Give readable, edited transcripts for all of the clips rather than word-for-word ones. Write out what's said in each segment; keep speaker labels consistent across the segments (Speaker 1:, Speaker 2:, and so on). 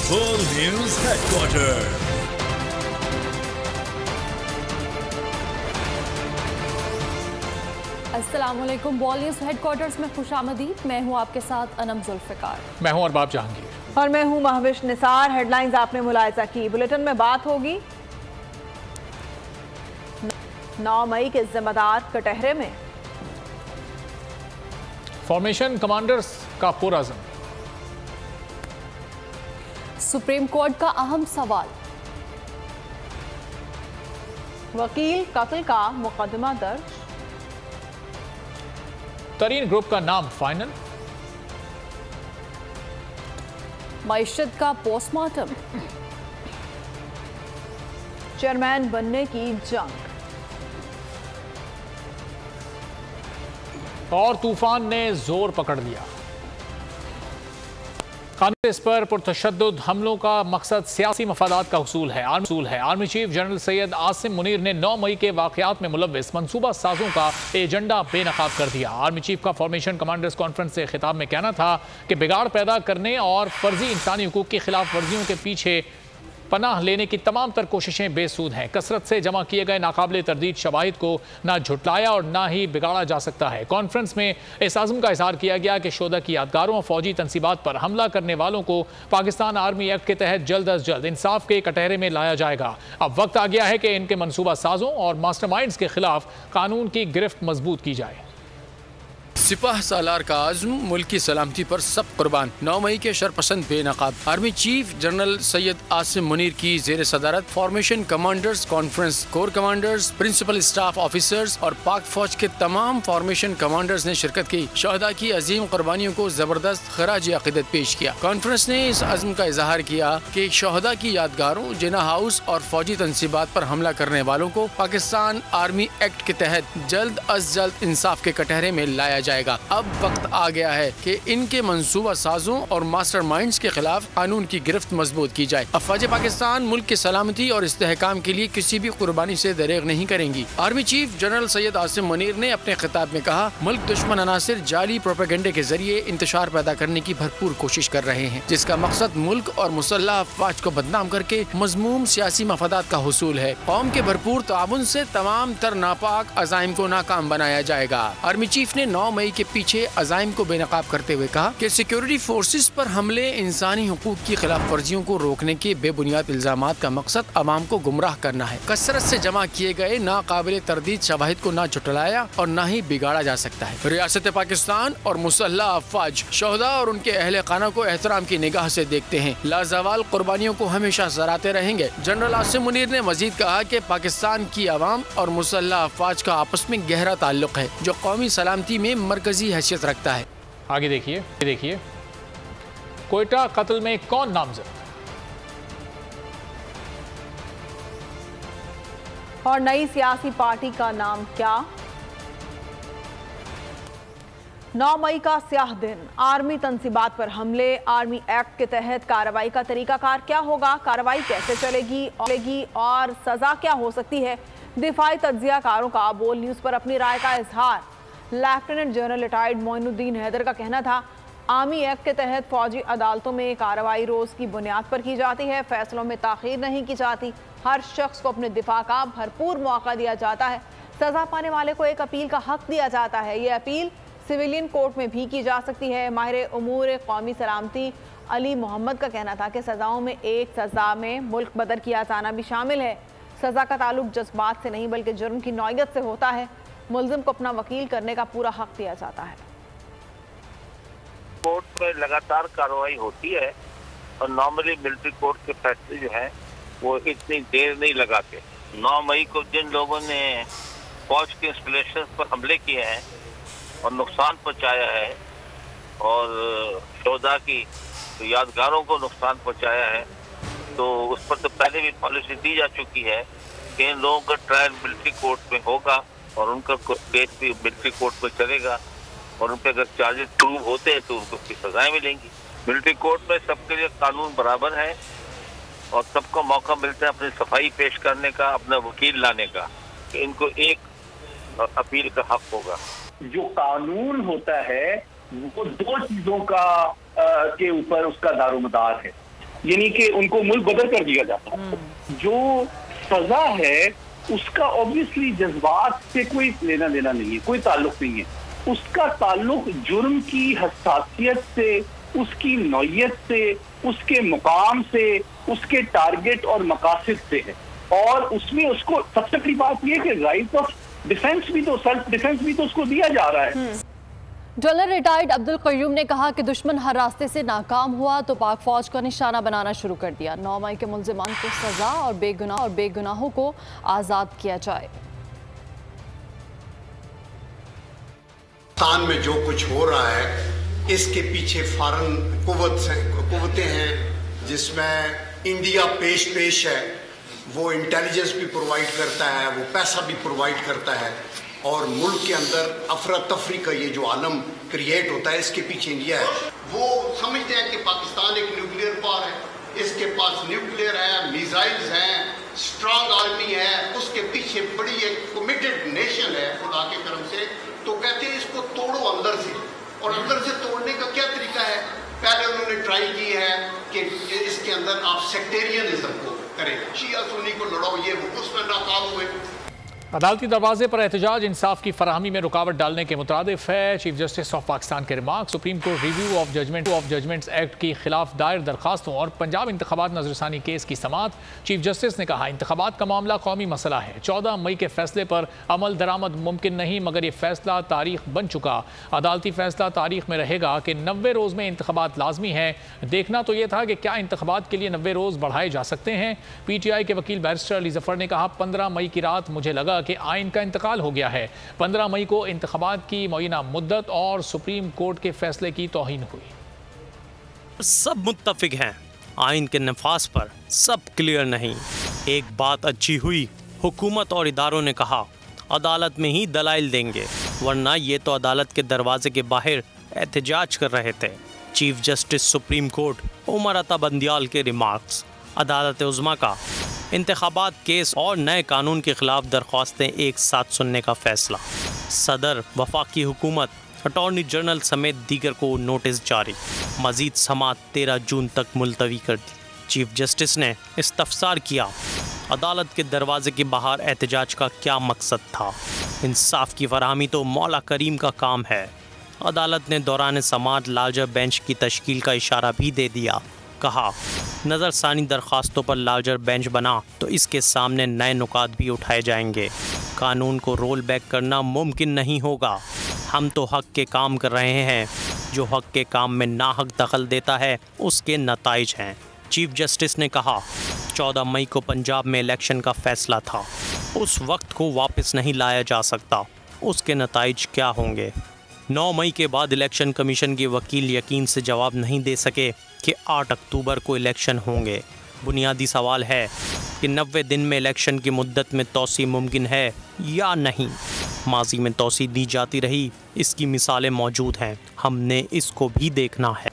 Speaker 1: Full News Headquarters।
Speaker 2: अस्सलामुअलैकुम। Ball news headquarters में खुशामदीद। मैं हूं आपके साथ अनम जुल्फ़िकार।
Speaker 3: मैं हूं अरबाब जहांगीर
Speaker 4: और मैं हूं महविश निसार। हेडलाइंस आपने मुलाहिजा की। बुलेटिन में बात होगी 9 मई के जिम्मेदार कटहरे में
Speaker 3: फॉर्मेशन कमांडर्स का पुरअज़्म,
Speaker 2: सुप्रीम कोर्ट का अहम सवाल,
Speaker 4: वकील कत्ल का मुकदमा दर्ज,
Speaker 3: तरीन ग्रुप का नाम फाइनल,
Speaker 2: मईशत का पोस्टमार्टम,
Speaker 4: चेयरमैन बनने की जंग
Speaker 3: और तूफान ने जोर पकड़ लिया। कांग्रेस पर पुरतशद्दुद हमलों का मकसद सियासी मफादात का हुसूल है। Army chief general Syed Asim Munir ने 9 मई के वाकयात में मुलव्विस मनसूबा साजों का एजेंडा बेनकाब कर दिया। आर्मी चीफ का फॉर्मेशन कमांडर्स कॉन्फ्रेंस से खिताब में कहना था कि बिगाड़ पैदा करने और फर्जी इंसानी हुकूक की खिलाफ वर्जियों के पीछे पनाह लेने की तमाम तर कोशिशें बेसूद हैं। कसरत से जमा किए गए नाकाबिले तरदीद शवाहिद को ना झुटलाया और ना ही बिगाड़ा जा सकता है। कॉन्फ्रेंस में इस आज़म का इजहार किया गया कि शोधा की यादगारों और फौजी तनसीबात पर हमला करने वालों को पाकिस्तान आर्मी एक्ट के तहत जल्द अज जल्द इंसाफ के कटहरे में लाया जाएगा। अब वक्त आ गया है कि इनके मनसूबा साजों और मास्टरमाइंड्स के खिलाफ कानून की गिरफ्त मजबूत की जाए।
Speaker 5: सिपाह सालार का आज़म, मुल्क की सलामती पर सब कुर्बान। 9 मई के शरपसंद बेनकाब army chief general Syed Asim Munir की जेर सदारत formation commanders conference, corps commanders, principal staff officers और पाक फौज के तमाम फॉर्मेशन कमांडर्स ने शिरकत की। शहदा की अजीम कुर्बानियों को जबरदस्त खराज अकीदत पेश किया। कॉन्फ्रेंस ने इस अज़्म का इजहार किया कि शहदा की यादगारों, जिना हाउस और फौजी तनसीबात पर हमला करने वालों को पाकिस्तान आर्मी एक्ट के तहत जल्द अज जल्द इंसाफ के कटहरे में लाया जाएगा। अब वक्त आ गया है कि इनके मंसूबा साजों और मास्टरमाइंड्स के खिलाफ कानून की गिरफ्त मजबूत की जाए। अफवाज पाकिस्तान मुल्क की सलामती और इस्तेहकाम के लिए किसी भी कुर्बानी से दरेग नहीं करेंगी। Army chief general Syed Asim Munir ने अपने खिताब में कहा, मुल्क दुश्मन अनासिर जाली प्रोपेगेंडे के जरिए इंतशार पैदा करने की भरपूर कोशिश कर रहे हैं, जिसका मकसद मुल्क और मुसल्लह अफवाज को बदनाम करके मजमूम सियासी मफादात का हुसूल है। कौम के भरपूर ताउन से तमाम तर नापाक अज़ाइम को नाकाम बनाया जाएगा। आर्मी चीफ ने 9 मई के पीछे अज़ाइम को बेनकाब करते हुए कहा कि सिक्योरिटी फोर्सेस पर हमले इंसानी हुकूक की खिलाफ वर्जियों को रोकने के बेबुनियाद इल्जामात का मकसद अवाम को गुमराह करना है। कसरत से जमा किए गए नाकाबिले तरदीद शवाहिद को ना झुटलाया और ना ही बिगाड़ा जा सकता है। रियासत पाकिस्तान और मुसल्लह अफवाज शोहदा और उनके अहले खाना को एहतराम की निगाह से देखते हैं। लाजवाल कुर्बानियों को हमेशा सराहते रहेंगे। जनरल आसिम मुनीर ने मजीद कहा कि पाकिस्तान की आवाम और मुसल्लह अफवाज का आपस में गहरा ताल्लुक है, जो कौमी सलामती में मरकजी हैसियत रखता है।
Speaker 3: आगे देखिए कोयटा कत्ल में कौन नामजद
Speaker 4: और नई सियासी पार्टी का नाम क्या? 9 मई का स्याह दिन, आर्मी तनसीबात पर हमले, आर्मी एक्ट के तहत कार्रवाई का तरीकाकार क्या होगा, कार्रवाई कैसे चलेगी और सजा क्या हो सकती है। दिफाई तज्जियाकारों का बोल न्यूज़ पर अपनी राय का इजहार। Lieutenant general retired Moinuddin Haider का कहना था, आर्मी एक्ट के तहत फौजी अदालतों में कार्रवाई रोज़ की बुनियाद पर की जाती है, फैसलों में ताख़ीर नहीं की जाती, हर शख्स को अपने दिफा का भरपूर मौका दिया जाता है, सज़ा पाने वाले को एक अपील का हक दिया जाता है, ये अपील सिविलियन कोर्ट में भी की जा सकती है। माहिर उमूर कौमी सलामती अली मोहम्मद का कहना था कि सज़ाओं में एक सज़ा में मुल्क बदर किया जाना भी शामिल है। सज़ा का ताल्लुक जज्बात से नहीं बल्कि जुर्म की नौयत से होता है। मुल्ज़िम को अपना वकील करने का पूरा हक दिया जाता है।
Speaker 6: कोर्ट में लगातार कार्रवाई होती है और नॉर्मली मिलिट्री कोर्ट के फैसले जो हैं वो इतनी देर नहीं लगाते। 9 मई को जिन लोगों ने फौज के इंस्टॉलेशन पर हमले किए हैं और नुकसान पहुंचाया है और शोधा की यादगारों को नुकसान पहुंचाया है, तो उस पर तो पहले भी पॉलिसी दी जा चुकी है कि इन लोगों का ट्रायल मिलिट्री कोर्ट में होगा और उनका केस भी मिलिट्री कोर्ट में चलेगा और उन पर अगर चार्जेस प्रूव होते हैं तो उनको उसकी सजाएं मिलेंगी। मिलिट्री कोर्ट में सबके लिए कानून बराबर है और सबको मौका मिलता है अपनी सफाई पेश करने का, अपना वकील लाने का, कि इनको एक अपील का हक होगा।
Speaker 7: जो कानून होता है वो 2 चीजों का के ऊपर उसका दारोमदार है। यानी कि उनको मुल्क बदल कर दिया जाता। जो सजा है उसका ऑब्वियसली जज्बात से कोई लेना देना नहीं है, कोई ताल्लुक नहीं है। उसका ताल्लुक जुर्म की हसासियत से, उसकी नौयत से, उसके मुकाम से, उसके टारगेट और मकासद से है। और उसमें उसको सबसे बड़ी बात यह कि राइट ऑफ डिफेंस भी तो, सेल्फ डिफेंस भी तो उसको दिया जा रहा है।
Speaker 2: जनरल रिटायर्ड अब्दुल कयूम ने कहा कि दुश्मन हर रास्ते से नाकाम हुआ तो पाक फौज का निशाना बनाना शुरू कर दिया। 9 मई के मुल्जिमान को सजा और बेगुनाहों को आज़ाद किया जाए।
Speaker 8: पाकिस्तान में जो कुछ हो रहा है इसके पीछे फॉरेन कुव्वतें हैं, जिसमें इंडिया पेश है। वो इंटेलिजेंस भी प्रोवाइड करता है, वो पैसा भी प्रोवाइड करता है, और मुल्क के अंदर अफरा तफरी का ये जो आलम क्रिएट होता है इसके पीछे इंडिया है। वो समझते हैं कि पाकिस्तान एक न्यूक्लियर पावर है, इसके पास न्यूक्लियर है, मिसाइल्स हैं, स्ट्रांग आर्मी है, उसके पीछे बड़ी एक कमिटेड नेशन है खुदा के करम से। तो कहते हैं इसको तोड़ो अंदर से, और अंदर से तोड़ने का क्या तरीका है? पहले उन्होंने ट्राई की है कि इसके अंदर आप सेक्टेरियनिज्म को करें, शिया सुन्नी को लड़ाओ, ये उसमें नाकाम हुए।
Speaker 3: अदालती दरवाजे पर एहतजाज इंसाफ की फराहमी में रुकावट डालने के मुताबिक है। चीफ जस्टिस ऑफ पाकिस्तान के remark, supreme court review of judgments act की खिलाफ दायर दरखास्तों और पंजाब इंतखाबात नजरसानी केस की समाअत। चीफ जस्टिस ने कहा, इंतखाबात का मामला कौमी मसला है। 14 मई के फैसले पर अमल दरामद मुमकिन नहीं, मगर ये फैसला तारीख बन चुका। अदालती फैसला तारीख में रहेगा कि 90 रोज़ में इंतखाबात लाजमी है। देखना तो यह था कि क्या इंतखाबात के लिए 90 रोज़ बढ़ाए जा सकते हैं। PTI के वकील बैरिस्टर अली जफर ने कहा, 15 मई की रात मुझे लगा कि आइन का इंतकाल हो गया है। 15 मई को इंतखाबात की मुअय्यना मुद्दत और सुप्रीम कोर्ट के फैसले की तौहीन हुई।
Speaker 9: सब मुत्तफिक हैं, आइन के नफाज पर सब क्लियर नहीं। एक बात अच्छी हुई, हुकूमत और इदारों ने कहा अदालत में ही दलाइल देंगे, वरना ये तो अदालत के दरवाजे के बाहर एहतजाज कर रहे थे। Chief justice supreme court Umar Ata Bandial के रिमार्क्स, अदालत उज़्मा का इंतखाबात केस और नए कानून के खिलाफ दरख्वास्तें एक साथ सुनने का फैसला। सदर, वफाकी हुकूमत, अटॉर्नी जनरल समेत दीगर को नोटिस जारी। मजीद समाअत 13 जून तक मुलतवी कर दी। चीफ जस्टिस ने इस्तफसार किया, अदालत के दरवाजे के बाहर एहतजाज का क्या मकसद था? इंसाफ की फराहमी तो मौला करीम का काम है। अदालत ने दौरान समाअत लार्जर बेंच की तश्कील का इशारा भी दे दिया। कहा, नज़रसानी दरख्वास्तों पर लार्जर बेंच बना तो इसके सामने नए नुकात भी उठाए जाएंगे। कानून को रोल बैक करना मुमकिन नहीं होगा। हम तो हक के काम कर रहे हैं, जो हक के काम में नाहक दखल देता है उसके नताइज हैं। चीफ जस्टिस ने कहा, 14 मई को पंजाब में इलेक्शन का फैसला था, उस वक्त को वापस नहीं लाया जा सकता, उसके नताइज क्या होंगे? 9 मई के बाद इलेक्शन कमीशन के वकील यकीन से जवाब नहीं दे सके कि 8 अक्टूबर को इलेक्शन होंगे। बुनियादी सवाल है कि 90 दिन में इलेक्शन की मुद्दत में तोसी मुमकिन है या नहीं। माजी में तोसी दी जाती रही, इसकी मिसालें मौजूद हैं, हमने इसको भी देखना है।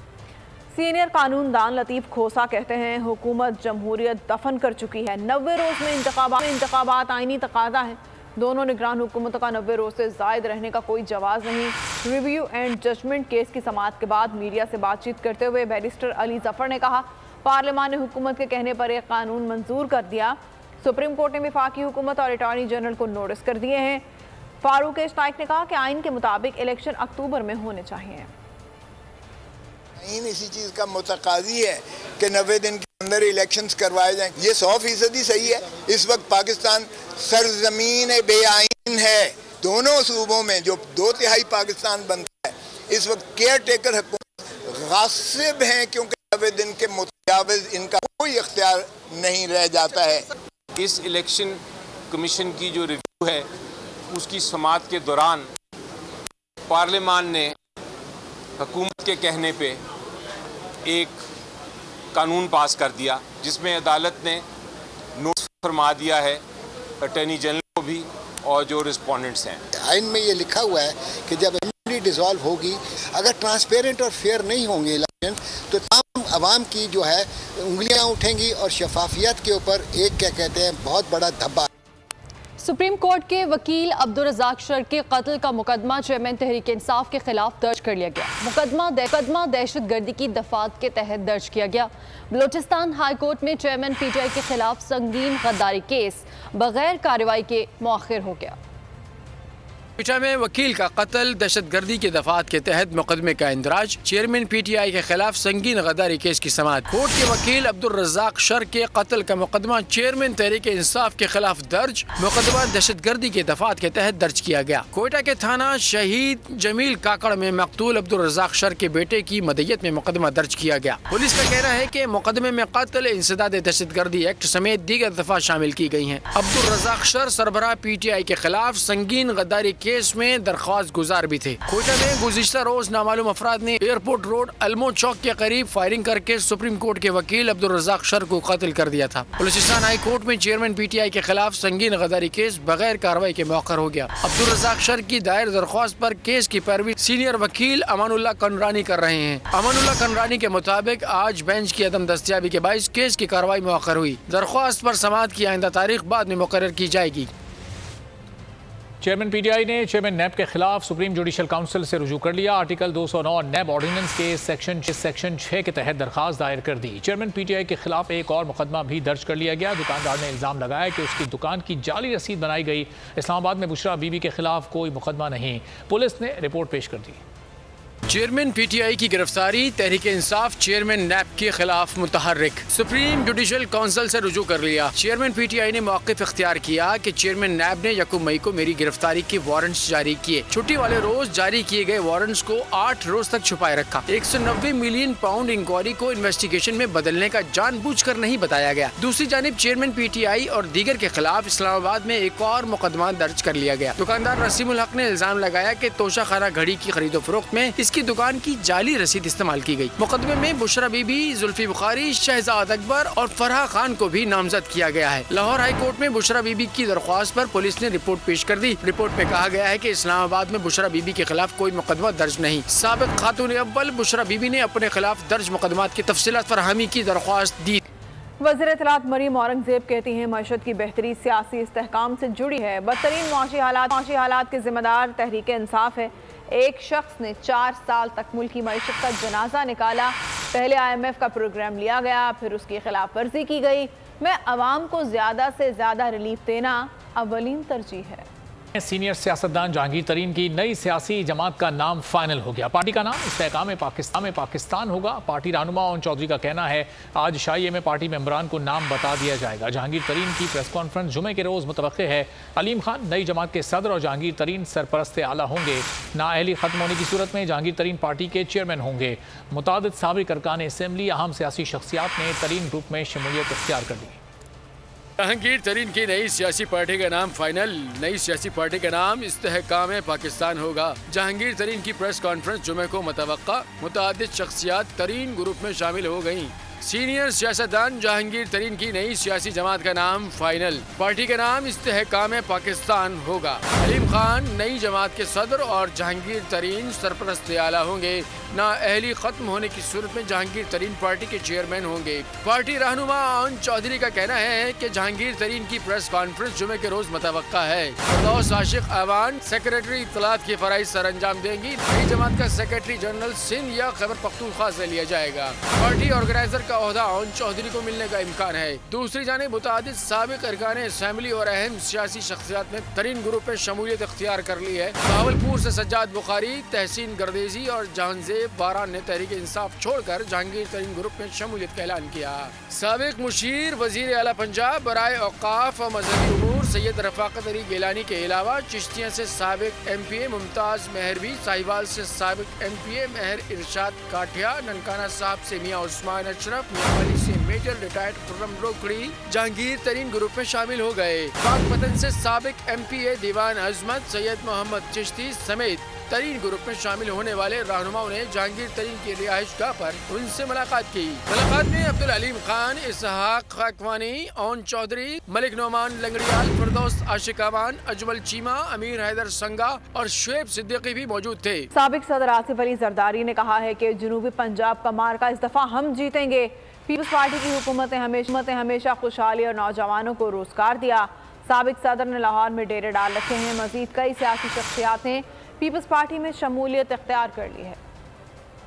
Speaker 4: सीनियर कानूनदान लतीफ़ खोसा कहते हैं, हुकूमत जमहूरियत दफन कर चुकी है। 90 रोज़ में इंतखाबात आईनी तकादा है। दोनों निगरान हुकूमतों का 90 रोज़ से ज़ायद रहने का कोई जवाज़ नहीं। रिव्यू एंड जजमेंट केस की समाअत के बाद मीडिया से बातचीत करते हुए बैरिस्टर अली जफर ने कहा, पार्लियामान ने हुकूमत के कहने पर एक कानून मंजूर कर दिया। सुप्रीम कोर्ट ने वफाकी हुकूमत और अटॉर्नी जनरल को नोटिस कर दिए हैं। फारूक नाइक ने कहा कि आइन के मुताबिक इलेक्शन अक्टूबर में होने चाहिए।
Speaker 10: इसी चीज़ का मुतकाज़ी है कि 90 दिन के अंदर इलेक्शंस करवाए जाएं। ये 100% सही है। इस वक्त पाकिस्तान सरजमीन बेआइन है। दोनों सूबों में जो 2/3 पाकिस्तान बनता है, इस वक्त केयर टेकर हुकूमत गासिब हैं, क्योंकि 90 दिन के मुताबिक इनका कोई इख्तियार नहीं रह जाता है।
Speaker 11: इस इलेक्शन कमीशन की जो रिव्यू है उसकी समाअत के दौरान पार्लियामान ने हुकूमत के कहने पे एक कानून पास कर दिया, जिसमें अदालत ने नोटिस फरमा दिया है अटॉर्नी जनरल को भी और जो रिस्पोंडेंट्स हैं।
Speaker 10: आइन में ये लिखा हुआ है कि जब असेंबली डिसॉल्व होगी, अगर ट्रांसपेरेंट और फेयर नहीं होंगे इलेक्शन, तो तमाम आवाम की जो है उंगलियां उठेंगी और शफाफियत के ऊपर एक क्या कहते हैं बहुत बड़ा धब्बा।
Speaker 2: सुप्रीम कोर्ट के वकील अब्दुल रज़ाक शर के कत्ल का मुकदमा चेयरमैन तहरीक इंसाफ के खिलाफ दर्ज कर लिया गया। मुकदमा दहशत गर्दी की दफात के तहत दर्ज किया गया। बलोचिस्तान हाई कोर्ट में चेयरमैन PTI के खिलाफ संगीन गद्दारी केस बगैर कार्रवाई के मौखिर हो गया।
Speaker 5: पीटा में वकील का कत्ल दहशत गर्दी के दफात के तहत मुकदमे का इंदराज, चेयरमैन PTI के खिलाफ संगीन गद्दारी केस की समाअत। कोर्ट के वकील अब्दुल रज़ाक शर के कत्ल का मुकदमा चेयरमैन तहरीक इंसाफ के खिलाफ दर्ज, मुकदमा दहशत गर्दी के दफात के तहत दर्ज किया गया। कोयटा के थाना शहीद जमील काकड़ में मकतूल अब्दुल रज़ाक शर के बेटे की मदयत में मुकदमा दर्ज किया गया। पुलिस का कहना है कि मुकदमे में कत्ल, इंसदाद दहशत गर्दी एक्ट समेत दीगर दफा शामिल की गई हैं। अब्दुल रज़ाक शर सरबराह PTI के खिलाफ संगीन गद्दारी केस में दरख्वास्त गुजार भी थे। कोयटा में गुज़िश्ता रोज नामालूम अफराद ने एयरपोर्ट रोड अलमो चौक के करीब फायरिंग करके सुप्रीम कोर्ट के वकील अब्दुल रज़ाक शर को कत्ल कर दिया था। बलूचिस्तान हाई कोर्ट में चेयरमैन PTI के खिलाफ संगीन गद्दारी केस बगैर कार्रवाई के मौखर हो गया। अब्दुल रज़ाक शर की दायर दरख्वास्त पर केस की पैरवी सीनियर वकील अमानुल्लाह कनरानी कर रहे हैं। अमानुल्लाह कनरानी के मुताबिक आज बेंच की अदम दस्तियाबी के बाइस केस की कार्रवाई मौखर हुई। दरख्वास्त पर समाअत की आइंदा तारीख बाद में मुकर्रर की जाएगी।
Speaker 3: चेयरमैन PTI ने चेयरमैन NAB के खिलाफ सुप्रीम जुडिशल काउंसिल से रुजू कर लिया। आर्टिकल 209 NAB ऑर्डिनेंस के सेक्शन 6 के तहत दरखास्त दायर कर दी। चेयरमैन PTI के खिलाफ एक और मुकदमा भी दर्ज कर लिया गया। दुकानदार ने इल्जाम लगाया कि उसकी दुकान की जाली रसीद बनाई गई। इस्लामाबाद में बुशरा बीबी के खिलाफ कोई मुकदमा नहीं, पुलिस ने रिपोर्ट पेश कर दी।
Speaker 5: चेयरमैन PTI की गिरफ्तारी, तहरीक इंसाफ चेयरमैन NAB के खिलाफ मुतहर्रिक। सुप्रीम जुडिशल काउंसिल से रुजू कर लिया। चेयरमैन PTI ने मौक़िफ़ इख्तियार किया कि चेयरमैन NAB ने 1 मई को मेरी गिरफ्तारी के वारंट्स जारी किए। छुट्टी वाले रोज जारी किए गए वारंट्स को 8 रोज तक छुपाए रखा। 190 मिलियन पाउंड इंक्वायरी को इन्वेस्टिगेशन में बदलने का जानबूझकर नहीं बताया गया। दूसरी जानिब चेयरमैन PTI और दीगर के खिलाफ इस्लामाबाद में एक और मुकदमा दर्ज कर लिया गया। दुकानदार रसीमुल हक ने इल्जाम लगाया कि तोशा खाना घड़ी की खरीदो फरोख्त में इसकी दुकान की जाली रसीद इस्तेमाल की गई। मुकदमे में बुशरा बीबी, जुल्फी बुखारी, शहजाद अकबर और फरहा खान को भी नामजद किया गया है। लाहौर हाई कोर्ट में बुशरा बीबी की दरख्वास्त पर पुलिस ने रिपोर्ट पेश कर दी। रिपोर्ट में कहा गया है कि इस्लामाबाद में बुशरा बीबी के खिलाफ कोई मुकदमा दर्ज नहीं। साबिक खातून अव्वल बुशरा बीबी ने अपने खिलाफ दर्ज मुकदमात की तफसीलात फरहमी की दरख्वास्त दी।
Speaker 4: वज़ीर इत्तलात मरीम औरंगजेब कहती हैं मईशत की बेहतरी सियासी इस्तेहकाम से जुड़ी है। बदतरीन मुआशी हालात के जिम्मेदार तहरीक इंसाफ है। एक शख्स ने 4 साल तक मुल्की मईशत का जनाजा निकाला। पहले IMF का प्रोग्राम लिया गया, फिर उसकी खिलाफ वर्जी की गई। मैं अवाम को ज़्यादा से ज़्यादा रिलीफ देना अवलीन तरजीह है।
Speaker 3: सीनियर सियासतदान जहांगीर तरीन की नई सियासी जमात का नाम फाइनल हो गया। पार्टी का नाम इस्तेहकाम पाकिस्तान होगा। पार्टी रहनुमा ओन चौधरी का कहना है आज शाइए में पार्टी मेंबरान को नाम बता दिया जाएगा। जहांगीर तरीन की प्रेस कॉन्फ्रेंस जुमे के रोज़ मुतवक्के है। अलीम खान नई जमात के सदर और जहांगीर तरीन सरपरस्त आला होंगे। नाअहली खत्म होने की सूरत में जहांगीर तरीन पार्टी के चेयरमैन होंगे। मुतादिद साबिक अरकान असम्बली, अहम सियासी शख्सियात ने तरीन ग्रुप में शमूलियत इख्तियार कर दी।
Speaker 5: जहांगीर तरीन की नई सियासी पार्टी का नाम फाइनल। नई सियासी पार्टी का नाम इस्तेहकाम पाकिस्तान होगा। जहांगीर तरीन की प्रेस कॉन्फ्रेंस जुमे को मुतवक्का। मुतादिद शख्सियात तरीन ग्रुप में शामिल हो गयी। सीनियर सियासतदान जहांगीर तरीन की नई सियासी जमात का नाम फाइनल। पार्टी का नाम इस्तेहकाम पाकिस्तान होगा। अलीम खान नई जमात के सदर और जहांगीर तरीन सरपरस्त आला होंगे। नाअहली खत्म होने की सूरत में जहांगीर तरीन पार्टी के चेयरमैन होंगे। पार्टी रहनुमा ओन चौधरी का कहना है कि जहांगीर तरीन की प्रेस कॉन्फ्रेंस जुमे के रोज मुतवक्का है। फरदौस आशिक अवान सेक्रेटरी इत्तलात की फराइज सर अंजाम देंगी। नई जमात का सेक्रेटरी जनरल सिंध या खैबर पख्तूनख्वा से लिया जाएगा। पार्टी ऑर्गेनाइजर का ओहदा ओन चौधरी को मिलने का इम्कान है। दूसरी जानिब मुतादिद साबिक अरकान असेंबली और अहम सियासी शख्सियात ने तरीन ग्रुप में शमूलियत इख्तियार कर ली है। बहावलपुर से सज्जाद बुखारी, तहसीन गर्देजी और जहांजेब बारान ने तहरीक इंसाफ छोड़कर जहांगीर तरीन ग्रुप में शमूलियत का ऐलान किया। साबिक मुशीर वजीर आला पंजाब बराए औकाफ और मजहबी उमूर सैयद रफाकत अली गिलानी के अलावा चिश्तिया से साबिक MPA मुमताज मेहरवी, साहिवाल से साबिक MPA मेहर इरशाद काठिया, ननकाना साहब से मियाँ उस्मान अशरफ, मियाँवाली से मेजर रिटायर्ड खुर्रम रोकड़ी जहांगीर तरीन ग्रुप में शामिल हो गए। पाकपतन से साबिक MPA दीवान अजमत सैयद मोहम्मद चिश्ती समेत तरीन ग्रुप में शामिल होने वाले रहनुमाओं ने जहांगीर तरीन की रिहाइश गाह पर उनसे मुलाकात की। मुलाकात में अब्दुल अलीम खान, इसहाक खाकवानी, ओन चौधरी, मलिक नोमान लंगड़ियाल, फिरदौस आशिक अवान, अजमल चीमा, अमीर हैदर संगा और शुएब सिद्दीकी भी मौजूद थे।
Speaker 4: साबिक सदर आसिफ अली जरदारी ने कहा है कि जनूबी पंजाब का मार्का इस दफा हम जीतेंगे। पीपल्स पार्टी की हुकूमत ने हमेशा खुशहाली और नौजवानों को रोजगार दिया। साबिक सदर ने लाहौर में डेरे डाल रखे हैं। मजीद कई सियासी शख्सियात ने पीपल्स पार्टी में शमूलियत इख्तियार कर ली है।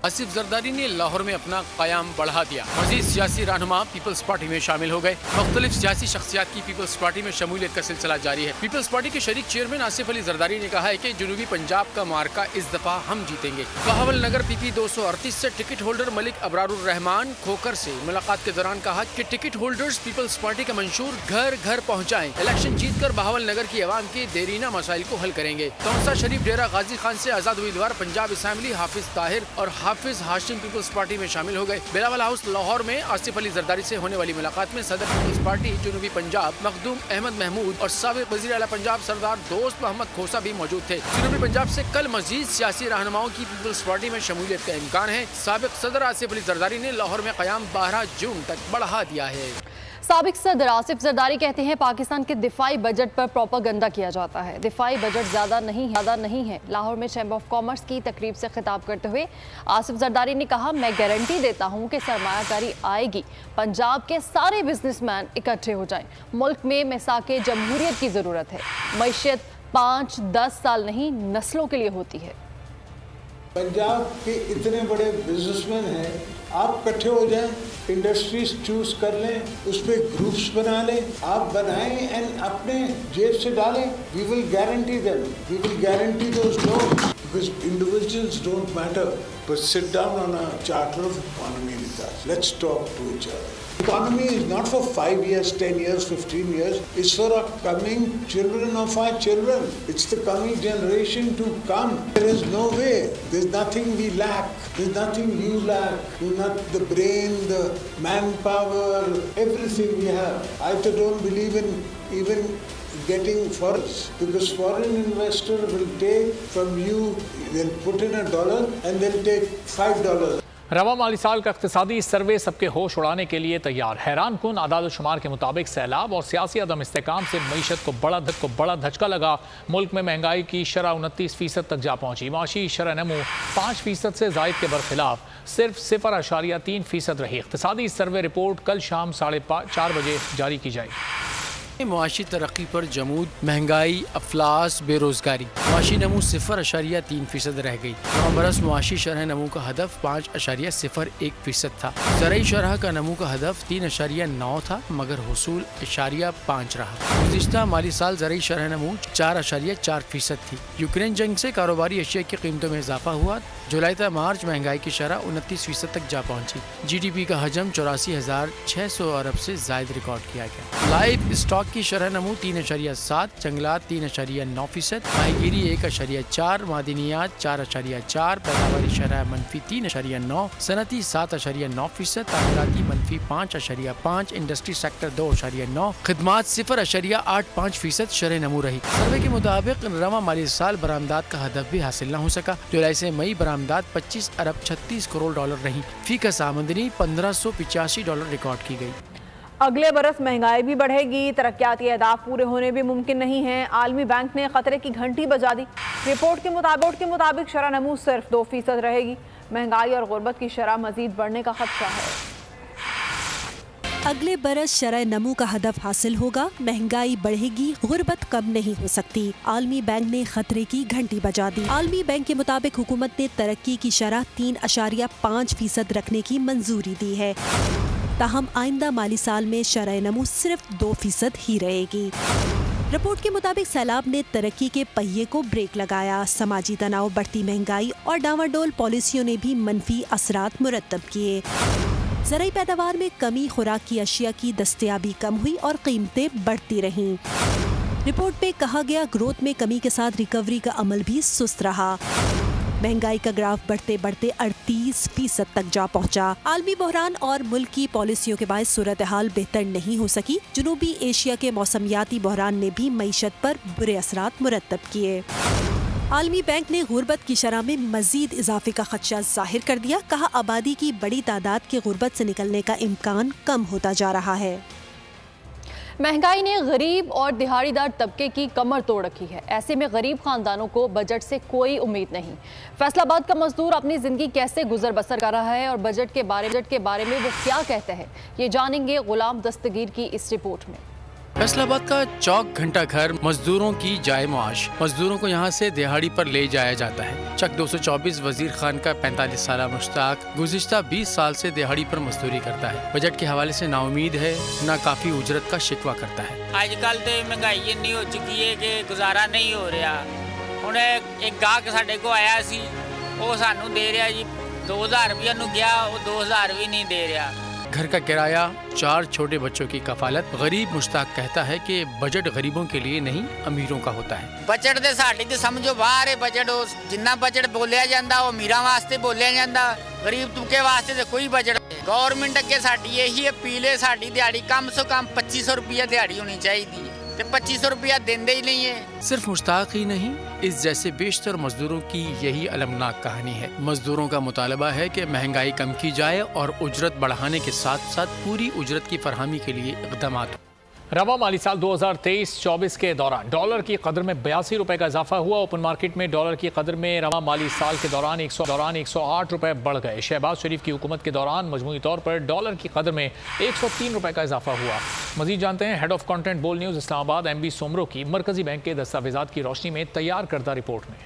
Speaker 5: आसिफ जरदारी ने लाहौर में अपना कयाम बढ़ा दिया। मजीद सियासी रहनुमा पीपल्स पार्टी में शामिल हो गए। मुख्तलिफ सियासी शख्सियात की पीपल्स पार्टी में शमूलियत का सिलसिला जारी है। पीपल्स पार्टी के शरीक चेयरमैन आसिफ अली जरदारी ने कहा है कि जनूबी पंजाब का मार्का इस दफा हम जीतेंगे। बहावल नगर PP 238 से टिकट होल्डर मलिक अबरारुर रहमान खोकर से मुलाकात के दौरान कहा कि टिकट होल्डर्स पीपल्स पार्टी का मंशूर घर घर पहुँचाएं। इलेक्शन जीत कर बहावल नगर की आवाम के देरीना मसाइल को हल करेंगे। तौसा शरीफ डेरा गाजी खान से आजाद उम्मीदवार पंजाब असेंबली हाफिज ताहिर और हाफिज हाशिम पीपल्स पार्टी में शामिल हो गए। बिलावल हाउस लाहौर में आसिफ अली जरदारी से होने वाली मुलाकात में सदर पीपल्स पार्टी जनूबी पंजाब मखदूम अहमद महमूद और साबिक वज़ीर आला पंजाब सरदार दोस्त मोहम्मद खोसा भी मौजूद थे। जनूबी पंजाब से कल मजीद सियासी रहनुमाओं की पीपल्स पार्टी में शमूलियत का इम्कान है। साबिक सदर आसिफ अली जरदारी ने लाहौर में क़याम 12 जून तक बढ़ा दिया है।
Speaker 2: साबिक सदर आसिफ जरदारी कहते हैं पाकिस्तान के दिफाई बजट पर प्रोपेगेंडा किया जाता है। दिफाई बजट ज़्यादा नहीं है। लाहौर में चैम्बर ऑफ कॉमर्स की तकरीब से खिताब करते हुए आसिफ जरदारी ने कहा, मैं गारंटी देता हूं कि सरमायाकारी आएगी। पंजाब के सारे बिजनेसमैन इकट्ठे हो जाएं। मुल्क में मिसाके जमहूरियत की ज़रूरत है। मैशियत 5-10 साल नहीं, नस्लों के लिए होती है।
Speaker 12: पंजाब के इतने बड़े बिजनेसमैन हैं, आप इकट्ठे हो जाएं, इंडस्ट्रीज चूज कर लें, उस पर ग्रुप्स बना लें, आप बनाएं एंड अपने जेब से डालें। We will guarantee them, we will guarantee those लोग, because individuals don't matter, but sit down on a charter of economy with us, let's talk to each other. Economy is not for 5 years, 10 years, 15 years. It's for our coming children of our children. It's the coming generation to come. There is no way. There's nothing we lack. There's nothing you lack. Not the brain, the manpower, everything we have. I don't believe in even getting foreigners, because foreign investor will take from you, they'll put in $1 and they'll take $5.
Speaker 3: रवा माली साल का इक़्तिसादी सर्वे सबके होश उड़ाने के लिए तैयार। हैरान कुन आदाद शुमार के मुताबिक सैलाब और सियासी अदम इस्तेकाम से मईशत को बड़ा धचका लगा। मुल्क में महंगाई की शरह 29% तक जा पहुँची। माशी शरह नमू 5% से जायद के बरखिलाफ सिर्फ 0.3% रही। इक़्तिसादी सर्वे रिपोर्ट कल शाम 4:30 बजे जारी की जाएगी।
Speaker 5: मुआशी तरक्की पर जमूद, महंगाई, अफलास, बेरोजगारी। मुआशी नमू 0.3% रह गई। बरस मुआशी शरह नमू का हदफ 5.01% था। ज़राई शरह का नमू का हदफ 3.9 था, मगर हुसूल 0.5 रहा। गुज़िश्ता माली साल ज़राई शरह नमू 4.4% थी। यूक्रेन जंग से कारोबारी अशिया की कीमतों में इजाफा हुआ। जुलाई से मार्च महंगाई की शरह 29% तक जा पहुँची। GDP का हजम 84,600 अरब से ज़ायद रिकॉर्ड किया गया। लाइव स्टॉक की शरह नमू 3.7, जंगलात 3.9%, माहीगीरी 1.4, मादनियात 4.4, पैदावारी शरह -3.9, सनती 7.9%, तामीराती -5.5, इंडस्ट्री सेक्टर 2.9, खिदमात 0.85% शरह नमू रही। सर्वे के मुताबिक रवा माली साल बरामदात का हदफ भी हासिल न हो सका। जुलाई से मई बरामदात 25 अरब 36 करोड़ डॉलर रही। फी कस आमदनी $1585 रिकॉर्ड की गई।
Speaker 4: अगले बरस महंगाई भी बढ़ेगी, तरक्याती अहदाफ पूरे होने भी मुमकिन नहीं है। आलमी बैंक ने खतरे की घंटी बजा दी। रिपोर्ट के मुताबिक शरह नमू सिर्फ 2% रहेगी। महंगाई और गुर्बत की शरह मजीद बढ़ने का खदशा है।
Speaker 13: अगले बरस शरह नमू का हदफ हासिल होगा, महंगाई बढ़ेगी, गुर्बत कम नहीं हो सकती। आलमी बैंक ने खतरे की घंटी बजा दी। आलमी बैंक के मुताबिक हुकूमत ने तरक्की की शरह 3.5% रखने की मंजूरी दी है। ताहम आइंदा माली साल में शरह नमू सिर्फ 2% ही रहेगी। रिपोर्ट के मुताबिक सैलाब ने तरक्की के पहिए को ब्रेक लगाया। समाजी तनाव, बढ़ती महंगाई और डावाडोल पॉलिसियों ने भी मनफी असरात मुरतब किए। ज़राई पैदावार में कमी, खुराक की अशिया की दस्तयाबी कम हुई और कीमतें बढ़ती रहीं। रिपोर्ट में कहा गया, ग्रोथ में कमी के साथ रिकवरी का अमल भी सुस्त रहा। महंगाई का ग्राफ बढ़ते बढ़ते 38% तक जा पहुंचा। आलमी बहरान और मुल्क की पॉलिसियों के बायस सूरत हाल बेहतर नहीं हो सकी। जनूबी एशिया के मौसमियाती बहरान ने भी मईशत पर बुरे असरात मुरतब किए। आलमी बैंक ने गुर्बत की शरह में मजीद इजाफे का खदशा जाहिर कर दिया। कहा, आबादी की बड़ी तादाद के गुर्बत से निकलने का इम्कान कम होता जा रहा है।
Speaker 2: महंगाई ने गरीब और दिहाड़ीदार तबके की कमर तोड़ रखी है। ऐसे में गरीब खानदानों को बजट से कोई उम्मीद नहीं। फैसलाबाद का मजदूर अपनी जिंदगी कैसे गुजर बसर कर रहा है और बजट के बारे में वो क्या कहते हैं, ये जानेंगे गुलाम दस्तगीर की इस रिपोर्ट में।
Speaker 5: फैसलाबाद का चौक घंटा घर मजदूरों की जाए मुआश। मजदूरों को यहाँ से दिहाड़ी पर ले जाया जाता है। चक 224 वजीर खान का 45 साला मुश्ताक गुज़िश्ता 20 साल से दिहाड़ी पर मजदूरी करता है। बजट के हवाले से नाउमीद है, ना काफी उजरत का शिकवा करता है।
Speaker 14: आजकल तो महंगाई इतनी हो चुकी है कि गुजारा नहीं हो रहा। हुण एक गाहक साडे को आया सी, वो सानू दे रहा जी 2000 रुपया नू गया, वो 2000 भी नहीं दे रहा।
Speaker 5: घर का किराया, 4 छोटे बच्चों की कफालत। गरीब मुश्ताक कहता है कि बजट गरीबों के लिए नहीं अमीरों का होता है।
Speaker 14: बजट दे साडी ते समझो बाहर है बजट। जिन्ना बजट बोलिया जांदा वो अमीरां वास्ते बोलिया जांदा, गरीब तबके वास्ते तो कोई बजट। गवर्नमेंट अगे साडी यही अपील है, साडी दिहाड़ी कम से कम 2500 रुपया दिहाड़ी होनी चाहिए, 2500 रुपया देंदे ही नहीं है।
Speaker 5: सिर्फ मुश्ताक ही नहीं, इस जैसे बेशतर मजदूरों की यही अलमनाक कहानी है। मजदूरों का मुतालबा है कि महंगाई कम की जाए और उजरत बढ़ाने के साथ साथ पूरी उजरत की फरहमी के लिए इक़दाम।
Speaker 3: रवा माली साल 2023-24 के दौरान डॉलर की कदर में 82 रुपए का इजाफा हुआ। ओपन मार्केट में डॉलर की कदर में रवा माली साल के दौरान 108 रुपए बढ़ गए। शहबाज शरीफ की हुकूमत के दौरान मजमूई तौर पर डॉलर की कदर में 103 रुपए का इजाफा हुआ। मजीद जानते हैं हेड ऑफ कंटेंट बोल न्यूज़ इस्लामाबाद MB सोमरो की मरकजी बैंक के दस्तावेजात की रोशनी में तैयार करदा रिपोर्ट में।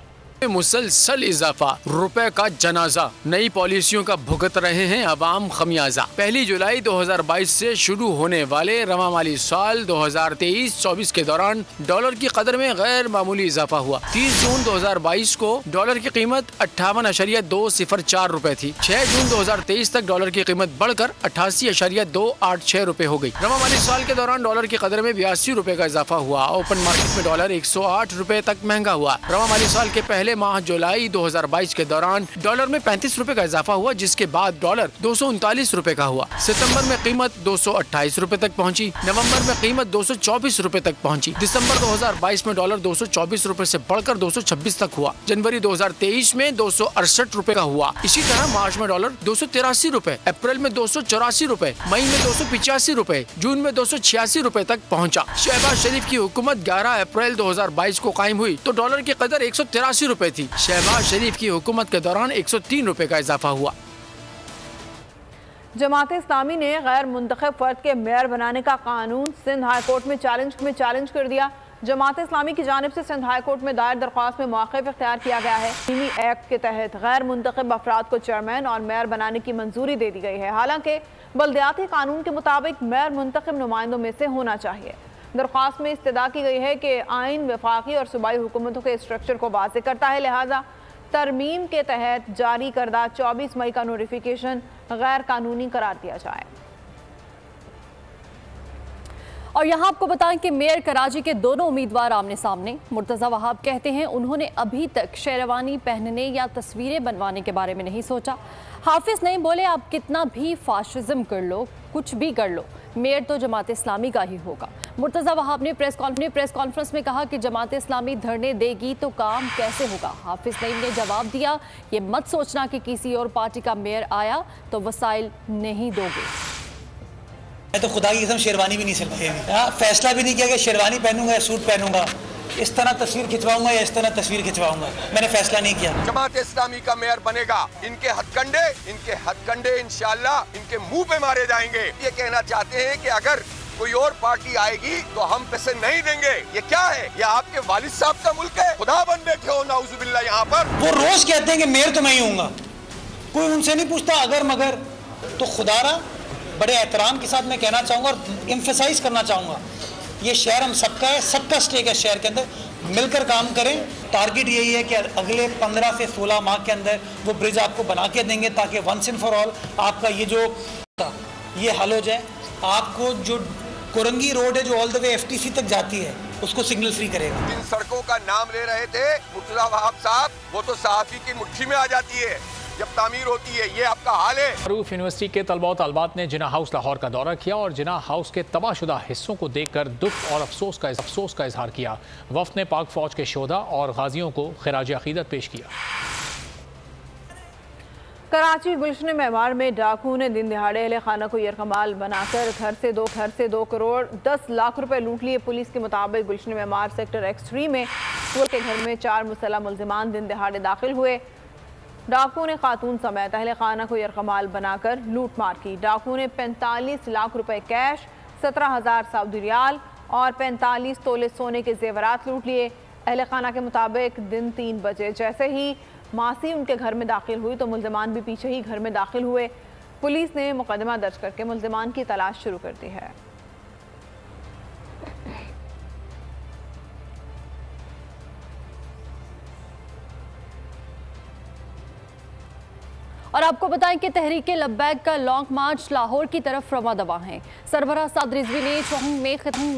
Speaker 5: मुसलसल इजाफा, रुपए का जनाजा, नई पॉलिसियों का भुगत रहे हैं अवाम खमियाजा। 1 जुलाई 2022 से शुरू होने वाले रवा माली साल 2023-24 के दौरान डॉलर की कदर में गैर मामूली इजाफा हुआ। 30 जून 2022 को डॉलर की कीमत 58.204 रुपए थी। 6 जून 2023 तक डॉलर की कीमत बढ़कर 88.286 रुपए हो गई। रवा माली साल के दौरान डॉलर की कदर में 82 रुपए का इजाफा हुआ। ओपन मार्केट में डॉलर 108 रुपए तक महंगा हुआ। रवा माली साल के पहले माह जुलाई 2022 के दौरान डॉलर में 35 रुपए का इजाफा हुआ, जिसके बाद डॉलर 239 रुपए का हुआ। सितंबर में कीमत 228 रुपए तक पहुंची। नवंबर में कीमत 224 रुपए तक पहुंची। दिसंबर 2022 में डॉलर 224 रुपए से बढ़कर 226 तक हुआ। जनवरी 2023 में 268 रुपए का हुआ। इसी तरह मार्च में डॉलर 283 रुपए, अप्रैल में 284 रुपए, मई में 285 रुपए, जून में 286 रुपए तक पहुंचा। शहबाज शरीफ की हुकूमत 11 अप्रैल 2022 को कायम हुई तो डॉलर की कदर 183 रुपए थी। शहबाज शरीफ की हुकूमत के दौरान 103 रुपए का इजाफा हुआ।
Speaker 4: जमात इस्लामी ने गैर मुंतखब फर्द के मेयर बनाने का कानून सिंध हाई कोर्ट में चैलेंज कर दिया। जमात इस्लामी की जानिब से सिंध हाई कोर्ट में दायर दरख्वास्त में मौक़िफ़ इख्तियार किया गया है। इसी एक्ट के तहत गैर मुंतखब अफराद को चेयरमैन और मेयर बनाने की मंजूरी दे दी गई है। हालांकि बल्दियाती कानून के मुताबिक मेयर मुंतखब नुमाइंदों में से होना चाहिए। दरख्वास्त में इस्तदा की गई है कि आइन वफाकी और सूबाई हुकूमतों के स्ट्रक्चर को वाज़ेह करता है, लिहाजा तरमीम के तहत जारी करदा 24 मई का नोटिफिकेशन गैर कानूनी करार दिया जाए।
Speaker 2: और यहाँ आपको बताएं कि मेयर कराची के दोनों उम्मीदवार आमने सामने। मुर्तज़ा वहाब कहते हैं उन्होंने अभी तक शेरवानी पहनने या तस्वीरें बनवाने के बारे में नहीं सोचा। हाफिज नहीं बोले आप कितना भी फाशिज्म कर लो, कुछ भी कर लो, मेयर तो जमात इस्लामी का ही होगा। मुर्तज़ा वहाब ने प्रेस कॉन्फ्रेंस में कहा कि जमात इस्लामी धरने देगी तो काम कैसे होगा। हाफिज नईम ने जवाब दिया, ये मत सोचना कि किसी और पार्टी का मेयर आया तो वसाइल नहीं दोगे।
Speaker 15: मैं तो खुदा की कसम शेरवानी भी नहीं सिलवाई, फैसला भी नहीं किया कि शेरवानी पहनूंगा या सूट पहनूंगा, इस तरह तस्वीर खिंचवाऊंगा या इस तरह तस्वीर खिंचवाऊंगा, मैंने फैसला नहीं किया।
Speaker 16: जमात इस्लामी का मेयर बनेगा, इनके हथकंडे इंशाअल्लाह इनके मुंह पे मारे जाएंगे। ये कहना चाहते हैं कि अगर कोई और पार्टी आएगी तो हम पैसे नहीं देंगे। ये क्या है? ये आपके वालिद साहब का मुल्क है, खुदा बन बैठे हो नाउजुबिल्लाह यहाँ पर।
Speaker 15: वो रोज कहते हैं कि मेयर तो मैं ही हूँगा, कोई उनसे नहीं पूछता अगर मगर। तो खुदारा बड़े एहतराम के साथ मैं कहना चाहूँगा और एम्फेसाइज करना चाहूँगा, ये शहर हम सबका है, सबका स्टेक है शहर के अंदर, मिलकर काम करें। टारगेट यही है कि अगले 15 से 16 माह के अंदर वो ब्रिज आपको बना के देंगे ताकि वंस एंड फॉर ऑल आपका ये हल हो जाए। आपको जो कोरंगी रोड है जो ऑल द वे FTC तक जाती है उसको सिग्नल फ्री करेगा।
Speaker 16: जिन सड़कों का नाम ले रहे थे मुर्तज़ा वहाब साहब, वो तो सहाफ़ी की मुट्ठी में आ जाती है जब तामीर होती है। ये आपका हाल है। मारूफ
Speaker 3: यूनिवर्सिटी के तलबा और तलबात ने जिना हाउस लाहौर का दौरा किया और जिना हाउस के तबाहशुदा हिस्सों को देखकर दुख और अफसोस का इजहार किया। वफ्द ने पाक फौज के शोधा और गाजियों को खिराज अकीदत पेश किया।
Speaker 4: कराची गुलशन मेवाड़ में डाकुओं ने दिन दिहाड़े अहले खाना को यरकमाल बनाकर घर से 2 करोड़ 10 लाख रुपए लूट लिए। पुलिस के मुताबिक गुलशन मेवाड़ सेक्टर X3 में के घर में 4 मुसल्लह मुल्जिमान दिन दिहाड़े दाखिल हुए। डाकुओं ने खातून समेत अहले खाना को यरकमाल बनाकर लूट मार की। डाकुओं ने 45 लाख रुपए कैश, 17,000 सऊदी रियाल, और 45 तोले सोने के जेवरात लूट लिए। अहले खाना के मुताबिक दिन 3 बजे जैसे ही मासी उनके घर में दाखिल हुई तो मुल्जिमान भी पीछे ही घर में दाखिल हुए। पुलिस ने मुकदमा दर्ज करके मुल्जिमान की तलाश शुरू कर दी है।
Speaker 2: और आपको बताएं कि तहरीक लब्बैक का लॉन्ग मार्च लाहौर की तरफ रवा दवा है। सरबराह साद रिजवी ने चौहंग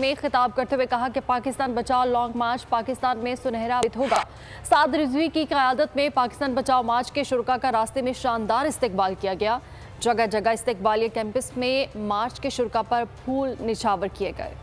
Speaker 2: में खिताब करते हुए कहा कि पाकिस्तान बचाओ लॉन्ग मार्च पाकिस्तान में सुनहरा होगा। साद रिजवी की क़यादत में पाकिस्तान बचाओ मार्च के शुरका का रास्ते में शानदार इस्तकबाल किया गया। जगह जगह इस्तकबालिया कैंपस में मार्च के शुरका पर फूल निछावर किए गए।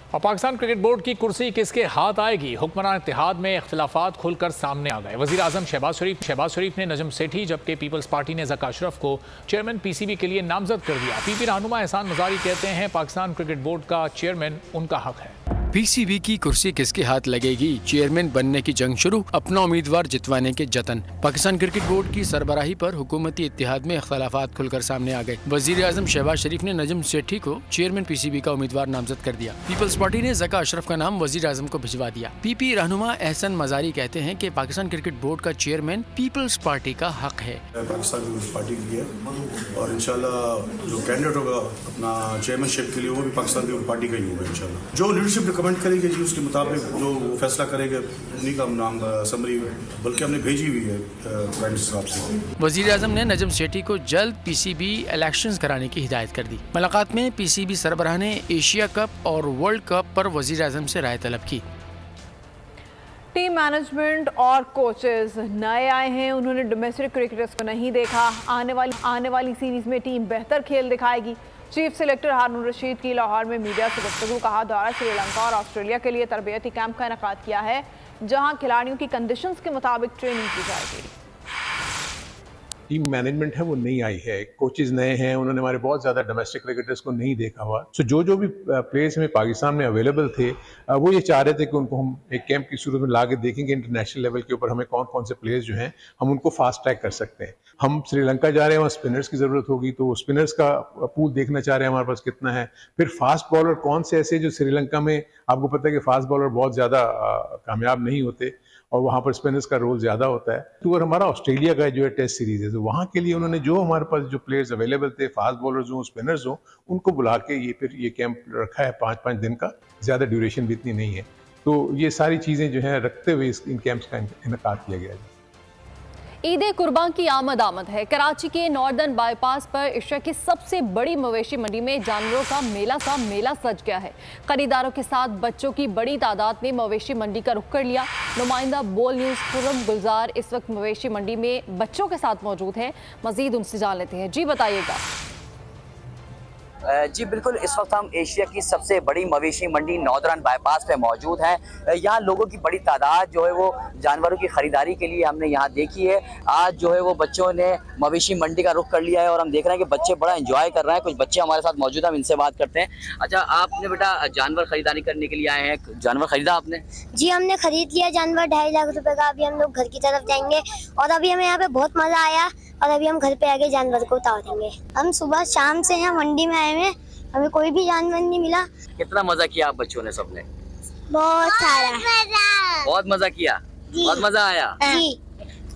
Speaker 3: और पाकिस्तान क्रिकेट बोर्ड की कुर्सी किसके हाथ आएगी? हुक्मरान इत्तेहाद में इख्तिलाफात खुलकर सामने आ गए। वज़ीर आज़म शहबाज शरीफ ने नजम सेठी जबकि पीपल्स पार्टी ने ज़का अशरफ को चेयरमैन पीसीबी के लिए नामजद कर दिया। पीपी रहनुमा एहसान मज़ारी कहते हैं पाकिस्तान क्रिकेट बोर्ड का चेयरमैन उनका हक है।
Speaker 5: पीसीबी की कुर्सी किसके हाथ लगेगी? चेयरमैन बनने की जंग शुरू, अपना उम्मीदवार जितवाने के जतन। पाकिस्तान क्रिकेट बोर्ड की सरबराही पर हुकूमती इत्तेहाद में इख्तिलाफात खुलकर सामने आ गए। वज़ीर आज़म शहबाज शरीफ ने नजम सेठी को चेयरमैन पीसीबी का उम्मीदवार नामजद कर दिया। पीपल्स पार्टी ने ज़का अशरफ का नाम वज़ीर आज़म को भिजवा दिया। पीपी रहनुमा एहसान मज़ारी कहते हैं कि पाकिस्तान क्रिकेट बोर्ड का चेयरमैन पीपल्स पार्टी का हक है।
Speaker 17: पाकिस्तान पार्टी की है और इंशाल्लाह जो कैंडिडेट होगा अपना चेयरमैनशिप के लिए वो भी पाकिस्तान की पार्टी का ही होगा। इंशाल्लाह जो लीडरशिप रिकमेंड करेगी जी उसके मुताबिक जो फैसला करेंगे उन्हीं का नाम समरी बल्कि हमने भेजी हुई है प्राइम मिनिस्टर साहब से।
Speaker 5: वज़ीर आज़म ने नजम सेठी को जल्द पीसीबी इलेक्शंस कराने की हिदायत कर दी। मुलाकात में पीसीबी सरबराह ने एशिया कप और वर्ल्ड कप पर वज़ीर आज़म से राय तलब की।
Speaker 4: टीम मैनेजमेंट और कोचेस नए आए हैं। उन्होंने डोमेस्टिक क्रिकेटर्स को नहीं देखा। आने वाली सीरीज में टीम बेहतर खेल दिखाएगी। चीफ सेलेक्टर हारून रशीद की लाहौर में मीडिया से गुफ्तगू। कहा दौरा श्रीलंका और ऑस्ट्रेलिया के लिए तरबियती कैंप का इनेकाद किया है जहां खिलाड़ियों की कंडीशंस के मुताबिक ट्रेनिंग की जाएगी।
Speaker 18: टीम मैनेजमेंट है वो नई आई है, कोचेज नए हैं, उन्होंने हमारे बहुत ज़्यादा डोमेस्टिक क्रिकेटर्स को नहीं देखा हुआ। सो जो भी प्लेयर्स हमें पाकिस्तान में अवेलेबल थे वो ये चाह रहे थे कि उनको हम एक कैंप की सूरत में ला के देखेंगे इंटरनेशनल लेवल के ऊपर हमें कौन कौन से प्लेयर्स जो हैं हम उनको फास्ट ट्रैक कर सकते हैं। हम श्रीलंका जा रहे हैं, वहाँ स्पिनर्स की ज़रूरत होगी तो स्पिनर्स का पूल देखना चाह रहे हैं हमारे पास कितना है। फिर फास्ट बॉलर कौन से ऐसे जो श्रीलंका में आपको पता है कि फास्ट बॉलर बहुत ज़्यादा कामयाब नहीं होते और वहाँ पर स्पिनर्स का रोल ज़्यादा होता है। तो और हमारा ऑस्ट्रेलिया का जो है टेस्ट सीरीज है तो वहाँ के लिए उन्होंने जो हमारे पास जो प्लेयर्स अवेलेबल थे फास्ट बॉलर्स हों स्पिनर्स हों उनको बुला के ये कैंप रखा है 5-5 दिन का, ज़्यादा ड्यूरेशन भी इतनी नहीं है। तो ये सारी चीज़ें जो हैं रखते हुए इन कैंप्स का इनेकाद किया गया है।
Speaker 2: ईद कुर्बान की आमद है। कराची के नॉर्दर्न बाईपास पर एशिया की सबसे बड़ी मवेशी मंडी में जानवरों का मेला सज गया है। खरीदारों के साथ बच्चों की बड़ी तादाद ने मवेशी मंडी का रुख कर लिया। नुमाइंदा बोल न्यूज़ खुर्रम गुलजार इस वक्त मवेशी मंडी में बच्चों के साथ मौजूद हैं। मजीद उनसे जान लेते हैं। जी बताइएगा।
Speaker 19: जी बिल्कुल, इस वक्त हम एशिया की सबसे बड़ी मवेशी मंडी नॉर्दर्न बाईपास पे मौजूद हैं। यहाँ लोगों की बड़ी तादाद जो है वो जानवरों की ख़रीदारी के लिए हमने यहाँ देखी है। आज जो है वो बच्चों ने मवेशी मंडी का रुख कर लिया है और हम देख रहे हैं कि बच्चे बड़ा एंजॉय कर रहे हैं। कुछ बच्चे हमारे साथ मौजूद हैं, हम इनसे बात करते हैं। अच्छा, आपने बेटा जानवर ख़रीदारी करने के लिए आए हैं, जानवर ख़रीदा आपने?
Speaker 20: जी हमने ख़रीद लिया जानवर 2.5 लाख रुपए का। अभी हम लोग घर की तरफ जाएंगे और अभी हमें यहाँ पे बहुत मज़ा आया और अभी हम घर पे आके जानवर को उतारेंगे। हम सुबह शाम से यहाँ मंडी में आए हुए, हमें कोई भी जानवर नहीं मिला।
Speaker 19: कितना मजा किया आप बच्चों ने? सबने
Speaker 20: बहुत सारा,
Speaker 19: बहुत मजा किया, बहुत मजा आया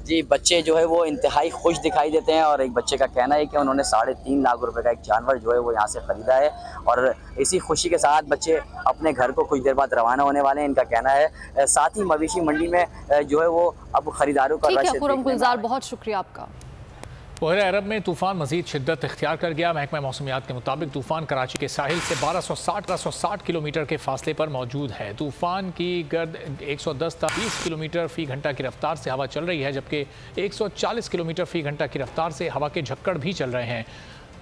Speaker 19: जी। बच्चे जो है वो इंतहाई खुश दिखाई देते हैं और एक बच्चे का कहना है कि उन्होंने 3.5 लाख रुपए का एक जानवर जो है वो यहाँ से खरीदा है और इसी खुशी के साथ बच्चे अपने घर को कुछ देर बाद रवाना होने वाले हैं, इनका कहना है। साथ ही मवेशी मंडी में जो है वो अब खरीदारों का रश है।
Speaker 2: खुर्रम गुलजार, बहुत शुक्रिया आपका।
Speaker 3: बहरे अरब में तूफान मजीद शिद्दत इख्तियार कर गया। महकमा मौसमियात के मुताबिक तूफान कराची के साहिल से 1260 किलोमीटर के फासले पर मौजूद है। तूफान की गर्द 110 से 20 किलोमीटर फ़ी घंटा की रफ्तार से हवा चल रही है जबकि 140 किलोमीटर फ़ी घंटा की रफ्तार से हवा के झक्कड़ भी चल रहे हैं।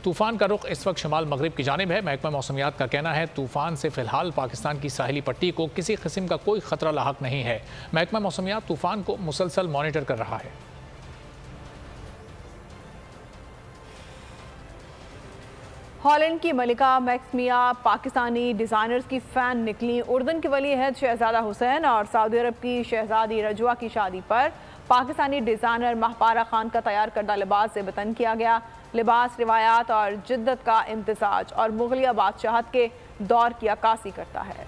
Speaker 3: तूफान का रुख इस वक्त शमाल मगरिब की जानिब है। महकमा मौसमियात का कहना है तूफान से फ़िलहाल पाकिस्तान की साहिली पट्टी को किसी किस्म का कोई ख़तरा लाहक नहीं है। महकमा मौसमियात तूफान को मुसलसल मॉनिटर कर रहा है।
Speaker 4: हॉलैंड की मलिका मैक्समिया पाकिस्तानी डिज़ाइनर्स की फ़ैन निकली। उर्दन के वली अहद शहजादा हुसैन और सऊदी अरब की शहजादी रजुआ की शादी पर पाकिस्तानी डिज़ाइनर महपारा खान का तैयार करदा लिबास ज़ेबतन किया गया। लिबास, रिवायात और जिद्दत का इम्तिजाज और मुगलिया बादशाहत के दौर की अक्कासी करता है।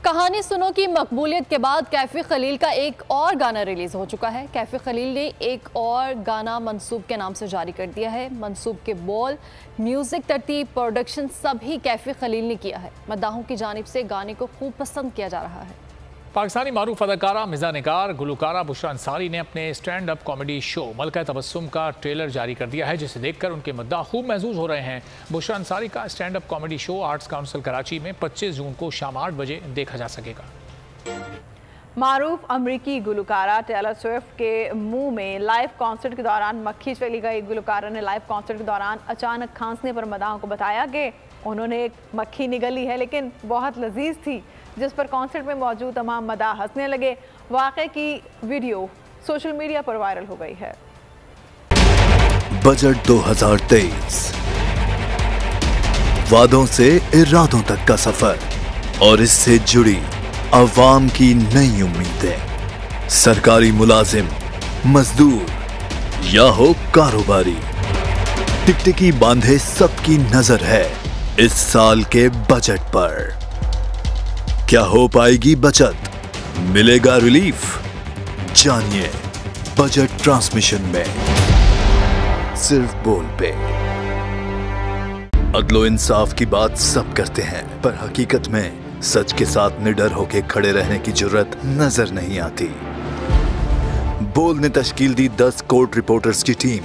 Speaker 2: कहानी सुनो की मकबूलियत के बाद कैफी खलील का एक और गाना रिलीज हो चुका है। कैफी खलील ने एक और गाना मंसूब के नाम से जारी कर दिया है। मंसूब के बोल, म्यूजिक, तरतीब, प्रोडक्शन सभी कैफी खलील ने किया है। मद्दाहों की जानिब से गाने को खूब पसंद किया जा रहा है।
Speaker 3: पाकिस्तानी मारूफ अदाकारा, मिज़ा निगार, गुलकारा बुशरा अंसारी ने अपने स्टैंड अप कॉमेडी शो मलका तबस्सुम का ट्रेलर जारी कर दिया है, जिसे देखकर उनके मद्दाह खूब महसूस हो रहे हैं। बुशरा अंसारी का stand up comedy show arts council Karachi में 25 जून को शाम 8 बजे देखा जा सकेगा।
Speaker 4: मारूफ अमरीकी गुलकारा टेलर स्विफ्ट के मुंह में लाइव कॉन्सर्ट के दौरान मक्खी चली गई। गुलकारा ने लाइव कॉन्सर्ट के दौरान अचानक खांसने पर मदाहों को बताया कि उन्होंने एक मक्खी निगली है, लेकिन बहुत लजीज थी, जिस पर कॉन्सर्ट में मौजूद तमाम मदाह हंसने लगे। वाक़े की वीडियो सोशल मीडिया पर वायरल हो गई है।
Speaker 21: बजट 2023, वादों से इरादों तक का सफर और इससे जुड़ी अवाम की नई उम्मीदें। सरकारी मुलाजिम, मजदूर या हो कारोबारी, टिकटिकी बांधे सबकी नजर है इस साल के बजट पर। क्या हो पाएगी बचत, मिलेगा रिलीफ? जानिए बजट ट्रांसमिशन में, सिर्फ बोल पे। अदलो इंसाफ की बात सब करते हैं, पर हकीकत में सच के साथ निडर होके खड़े रहने की जुर्रत नजर नहीं आती। बोल ने तश्कील दी 10 कोर्ट रिपोर्टर्स की टीम,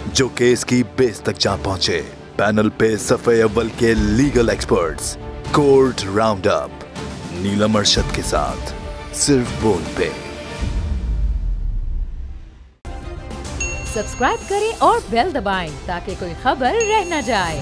Speaker 21: जो केस की बेस तक जा पहुंचे। पैनल पे सफे अव्वल के legal experts, court round up, Neelam Arshad के साथ, सिर्फ बोल पे।
Speaker 22: सब्सक्राइब करें और बेल दबाएं ताकि कोई खबर रह न जाए।